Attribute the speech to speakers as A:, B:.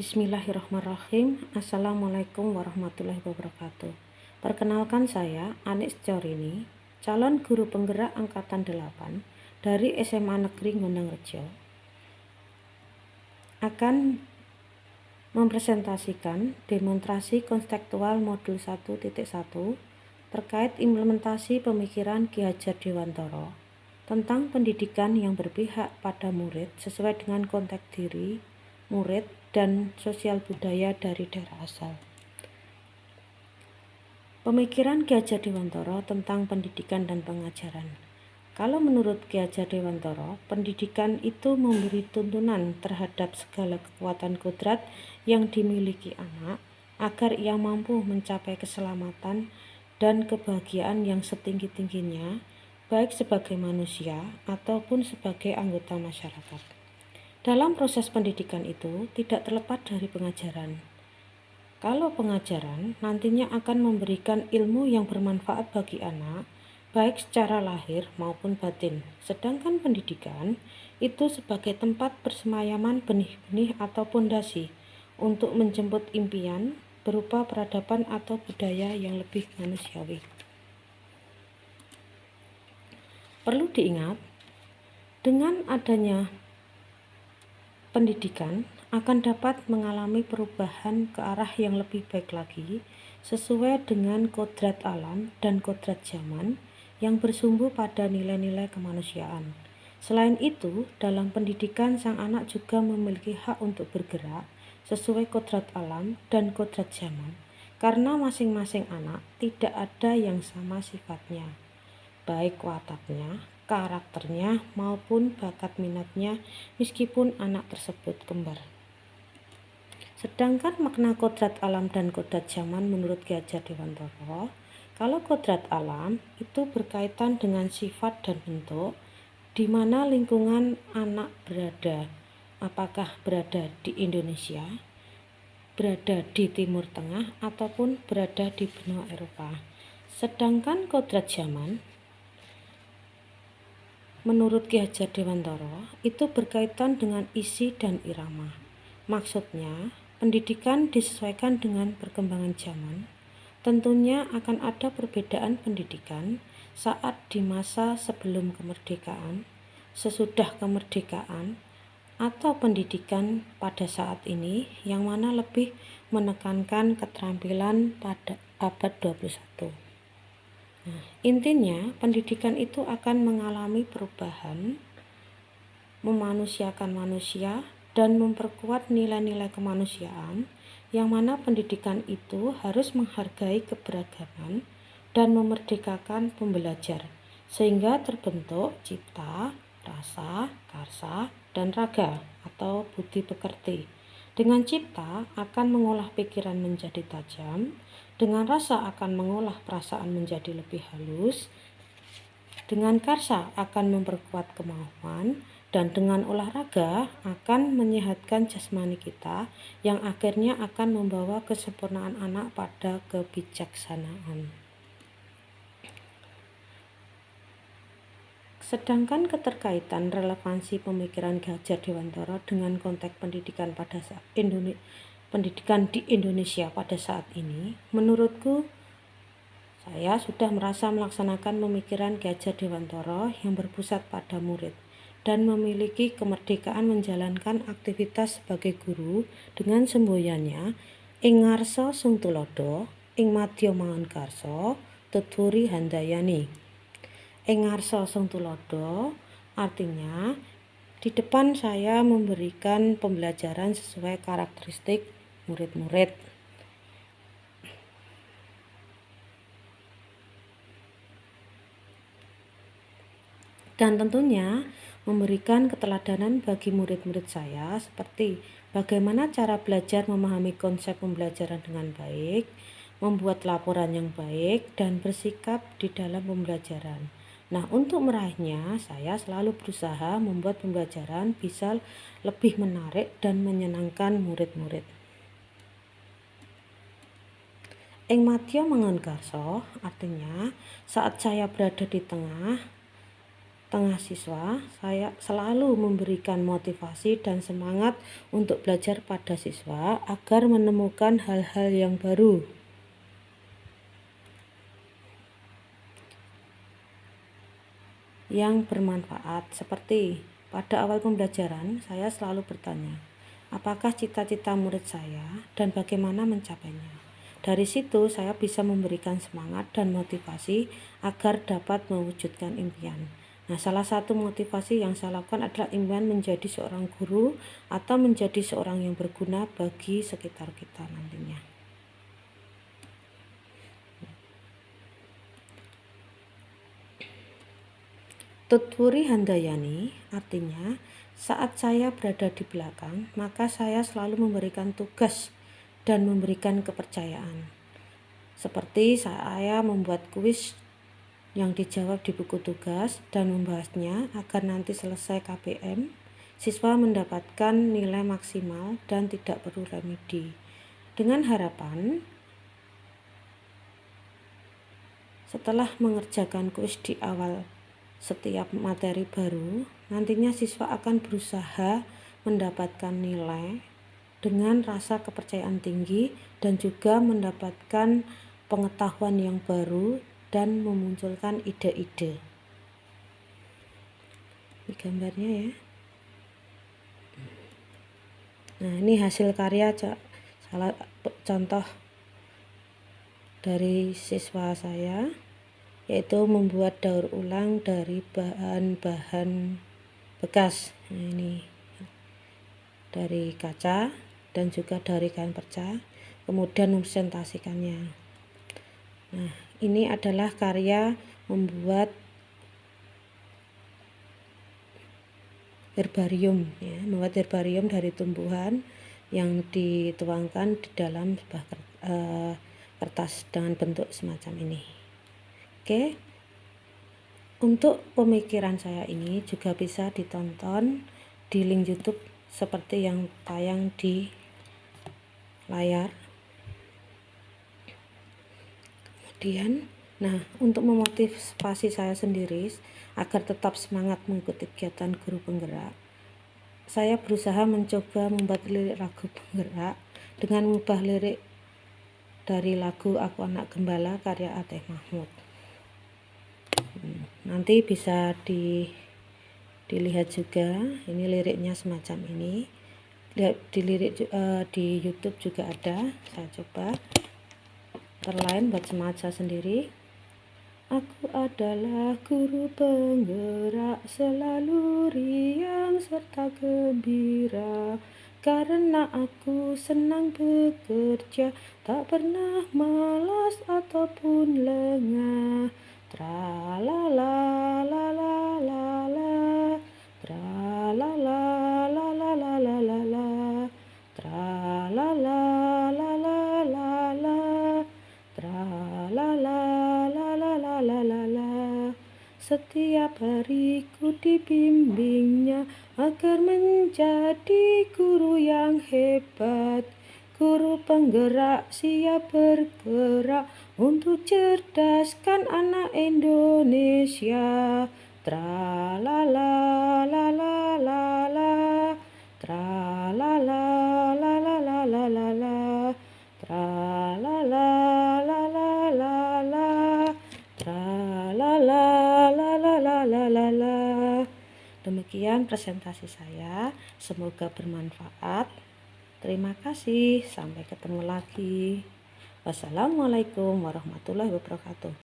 A: Bismillahirrahmanirrahim. Assalamualaikum warahmatullahi wabarakatuh. Perkenalkan, saya Anis Corini, calon guru penggerak angkatan 8 dari SMA Negeri Gondangrejo, akan mempresentasikan demonstrasi konseptual modul 1.1 terkait implementasi pemikiran Ki Hajar Dewantara tentang pendidikan yang berpihak pada murid sesuai dengan konteks diri murid dan sosial budaya dari daerah asal. Pemikiran Ki Hajar Dewantara tentang pendidikan dan pengajaran. Kalau menurut Ki Hajar Dewantara, pendidikan itu memberi tuntunan terhadap segala kekuatan kodrat yang dimiliki anak agar ia mampu mencapai keselamatan dan kebahagiaan yang setinggi-tingginya, baik sebagai manusia ataupun sebagai anggota masyarakat. Dalam proses pendidikan itu tidak terlepas dari pengajaran. Kalau pengajaran nantinya akan memberikan ilmu yang bermanfaat bagi anak, baik secara lahir maupun batin. Sedangkan pendidikan itu sebagai tempat persemayaman benih-benih atau pondasi untuk menjemput impian berupa peradaban atau budaya yang lebih manusiawi. Perlu diingat, dengan adanya pendidikan akan dapat mengalami perubahan ke arah yang lebih baik lagi sesuai dengan kodrat alam dan kodrat zaman yang bersumber pada nilai-nilai kemanusiaan. Selain itu, dalam pendidikan sang anak juga memiliki hak untuk bergerak sesuai kodrat alam dan kodrat zaman, karena masing-masing anak tidak ada yang sama sifatnya, baik wataknya, karakternya maupun bakat minatnya, meskipun anak tersebut kembar. Sedangkan makna kodrat alam dan kodrat zaman menurut Ki Hajar Dewantara, kalau kodrat alam itu berkaitan dengan sifat dan bentuk di mana lingkungan anak berada, apakah berada di Indonesia, berada di Timur Tengah ataupun berada di benua Eropa. Sedangkan kodrat zaman menurut Ki Hajar Dewantara itu berkaitan dengan isi dan irama. Maksudnya, pendidikan disesuaikan dengan perkembangan zaman. Tentunya akan ada perbedaan pendidikan saat di masa sebelum kemerdekaan, sesudah kemerdekaan, atau pendidikan pada saat ini yang mana lebih menekankan keterampilan pada abad 21. Intinya, pendidikan itu akan mengalami perubahan, memanusiakan manusia, dan memperkuat nilai-nilai kemanusiaan, yang mana pendidikan itu harus menghargai keberagaman dan memerdekakan pembelajar, sehingga terbentuk cipta, rasa, karsa, dan raga atau budi pekerti. Dengan cipta akan mengolah pikiran menjadi tajam, dengan rasa akan mengolah perasaan menjadi lebih halus, dengan karsa akan memperkuat kemauan, dan dengan olahraga akan menyehatkan jasmani kita yang akhirnya akan membawa kesempurnaan anak pada kebijaksanaan. Sedangkan keterkaitan relevansi pemikiran Ki Hajar Dewantara dengan konteks pendidikan pada saat pendidikan di Indonesia pada saat ini, menurutku saya sudah merasa melaksanakan pemikiran Ki Hajar Dewantara yang berpusat pada murid dan memiliki kemerdekaan menjalankan aktivitas sebagai guru dengan semboyannya ing ngarsa sung tulodo, ing madya mangun karsa, tuturi handayani. Ing ngarsa sung tulodo artinya di depan saya memberikan pembelajaran sesuai karakteristik murid-murid. Dan tentunya memberikan keteladanan bagi murid-murid saya seperti bagaimana cara belajar memahami konsep pembelajaran dengan baik, membuat laporan yang baik, dan bersikap di dalam pembelajaran. Nah, untuk meraihnya, saya selalu berusaha membuat pembelajaran bisa lebih menarik dan menyenangkan murid-murid. Ing madya mangun karsa artinya saat saya berada di tengah tengah siswa, saya selalu memberikan motivasi dan semangat untuk belajar pada siswa agar menemukan hal-hal yang baru. Yang bermanfaat, seperti pada awal pembelajaran, saya selalu bertanya, apakah cita-cita murid saya dan bagaimana mencapainya. Dari situ saya bisa memberikan semangat dan motivasi agar dapat mewujudkan impian. Nah, salah satu motivasi yang saya lakukan adalah impian menjadi seorang guru atau menjadi seorang yang berguna bagi sekitar kita nantinya. Tutwuri Handayani artinya, saat saya berada di belakang, maka saya selalu memberikan tugas dan memberikan kepercayaan. Seperti saya membuat kuis yang dijawab di buku tugas dan membahasnya agar nanti selesai KPM, siswa mendapatkan nilai maksimal dan tidak perlu remedi. Dengan harapan, setelah mengerjakan kuis di awal setiap materi baru, nantinya siswa akan berusaha mendapatkan nilai dengan rasa kepercayaan tinggi dan juga mendapatkan pengetahuan yang baru dan memunculkan ide-ide. Ini gambarnya ya. Nah, ini hasil karya salah contoh dari siswa saya, yaitu membuat daur ulang dari bahan-bahan bekas. Nah, ini dari kaca dan juga dari kain perca, kemudian mempresentasikannya. Nah, ini adalah karya membuat herbarium ya, membuat herbarium dari tumbuhan yang dituangkan di dalam sebuah kertas dengan bentuk semacam ini. Oke, untuk pemikiran saya ini juga bisa ditonton di link YouTube seperti yang tayang di layar. Kemudian, nah, untuk memotivasi saya sendiri agar tetap semangat mengikuti kegiatan guru penggerak, saya berusaha mencoba membuat lirik lagu penggerak dengan mengubah lirik dari lagu Aku Anak Gembala karya Ateh Mahmud. Nanti bisa dilihat juga, ini liriknya semacam ini. Lihat di lirik di YouTube juga ada. Saya coba terlain buat semangat saya sendiri. Aku adalah guru penggerak, selalu riang serta gembira, karena aku senang bekerja, tak pernah malas ataupun lengah. Tra-la-la, la-la-la-la, tra-la-la, la-la-la-la-la, tra-la-la, la-la-la-la, tra-la-la, la-la-la-la-la. Setiap hari ku dibimbingnya agar menjadi guru yang hebat. Guru penggerak siap bergerak untuk cerdaskan anak Indonesia. Tra-la-la, la-la-la-la, tra-la-la, la-la-la-la-la, tra-la-la, la-la-la-la, tra-la-la, la-la-la-la-la. Demikian presentasi saya, semoga bermanfaat. Terima kasih, sampai ketemu lagi. Wassalamualaikum warahmatullahi wabarakatuh.